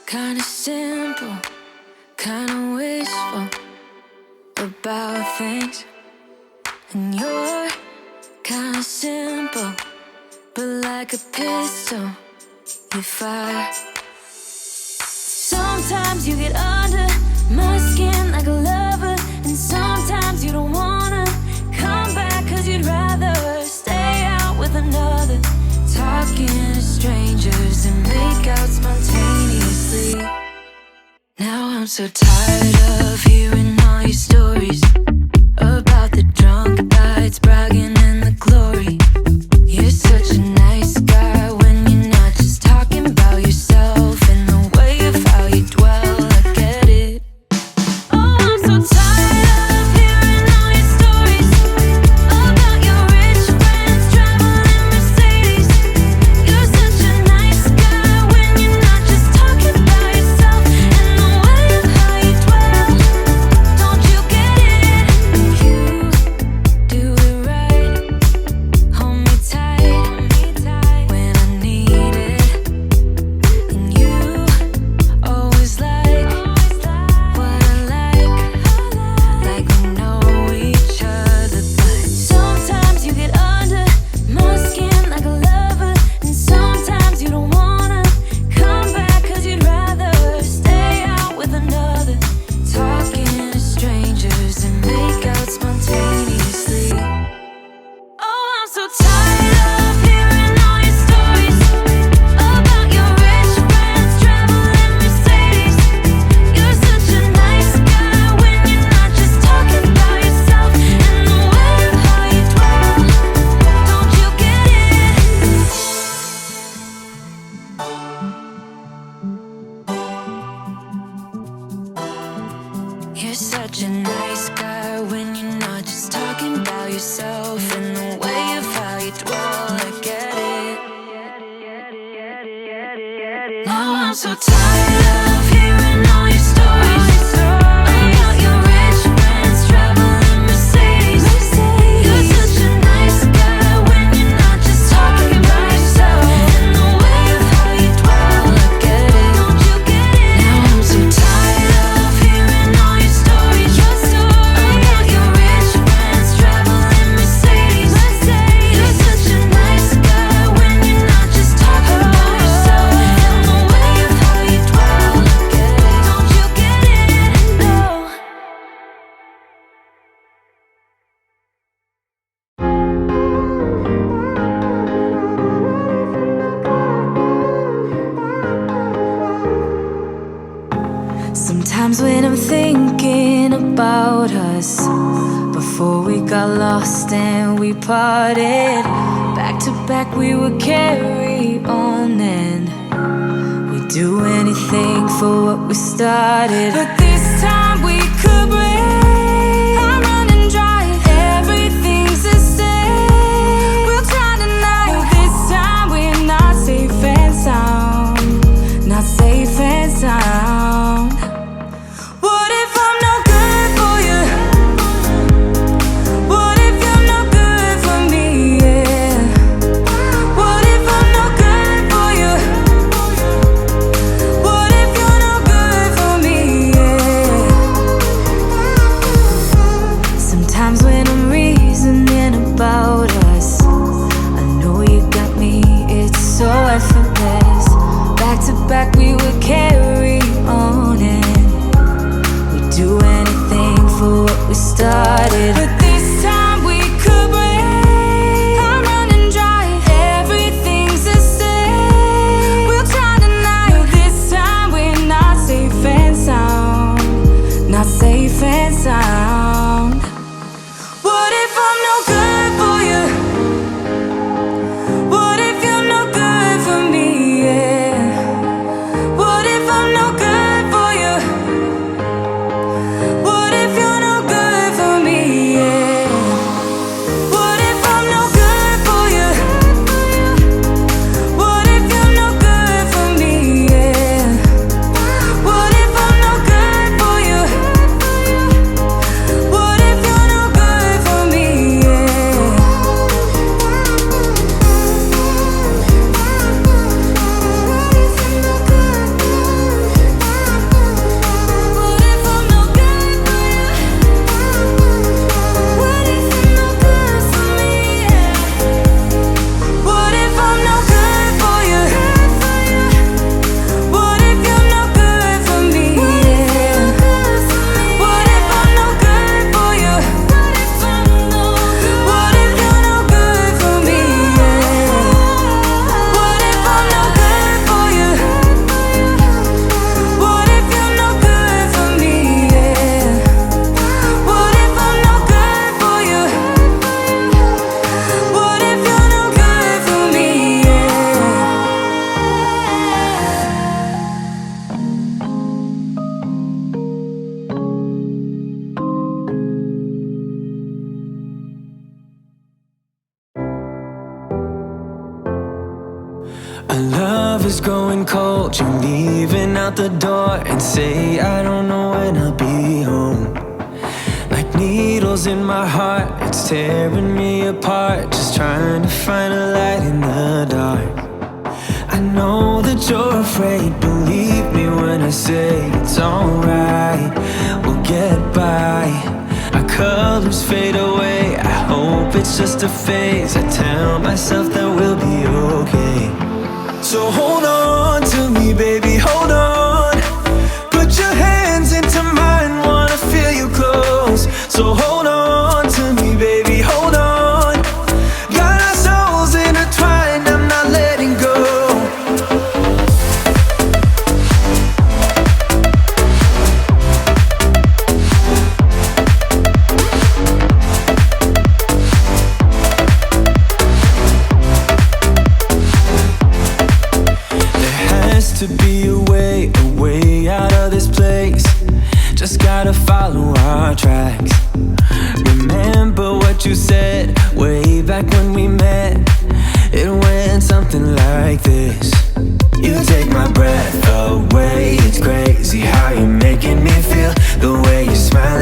Kinda simple, kinda wishful about things. And you're kinda simple, but like a pistol, you fire. Sometimes you get under my skin like a lover, and sometimes you don't wanna come back 'cause you'd rather stay out with another. Talking to strangers and make out spontaneously. Now I'm so tired of hearing all your stories about the drunk nights, bragging in the glory. You're such a nice guy when you're not just talking about yourself and the way of how you dwell. I get it. Oh, I'm so tired of hearing all your stories about your rich friends traveling Mercedes. You're such a nice guy when you're not just talking about yourself and the way of how you dwell. Don't you get it? You do it right. Hold me tight when I need it. And you always like what I like we know each other. But sometimes you get under my skin like a lover, and sometimes you don't wanna come back 'cause you'd rather stay out with another. Talking to strangers and make out spontaneously. Oh, I'm so tired of hearing all your stories about your rich friends traveling Mercedes. You're such a nice guy when you're not just talking about yourself and the way of how you dwell. Don't you get it? You're such a nice guy when you're not just talking about yourself and the way of how you dwell. I get it. Now I'm so tired of hearing all your stories about your rich friends traveling Mercedes. You're such a nice guy when you're not just talking about yourself and the way of how you dwell. I get it. Don't you get it? Now I'm so tired of hearing all your stories about your rich friends traveling Mercedes. You're such a nice guy when you're not just talking about yourself and the way of how you dwell. I get it. Don't you get it? No. Sometimes when I'm thinking about us, before we got lost and we parted, back to back we would carry on and we'd do anything for what we started. But this time we could break. I'm running dry, everything's the same. We'll try tonight. This time we're not safe and sound, not safe and sound. What if I'm no good for you? What if you're no good for me? Yeah. What if I'm no good for you? What if you're no good for me? Yeah. Sometimes when I'm reasoning about us, I know you got me, it's so effortless. Back to back we would carry on and we'd do anything for what we started. But this time we could break. I'm running dry, everything's the same. We'll try tonight. This time we're not safe and sound, not safe and sound. What if I'm no good for you? What if you're no good for me? Yeah. What if I'm no good for you? What if you're no good for me? Yeah. Our love is growing cold. You're leaving out the door and say I don't know when I'll be home. Like needles in my heart, it's tearing me apart. Just trying to find a light in the dark. I know that you're afraid, believe me when I say it's alright, we'll get by. Our colors fade away, I hope it's just a phase. I tell myself that we'll be okay. So hold on to me, baby, hold on. Put your hands into mine, wanna feel you close. So hold on to me, baby, hold on. Got our souls intertwined, I'm not letting go. To be a way out of this place. Just gotta follow our tracks. Remember what you said way back when we met. It went something like this. You take my breath away. It's crazy how you're making me feel. The way you smile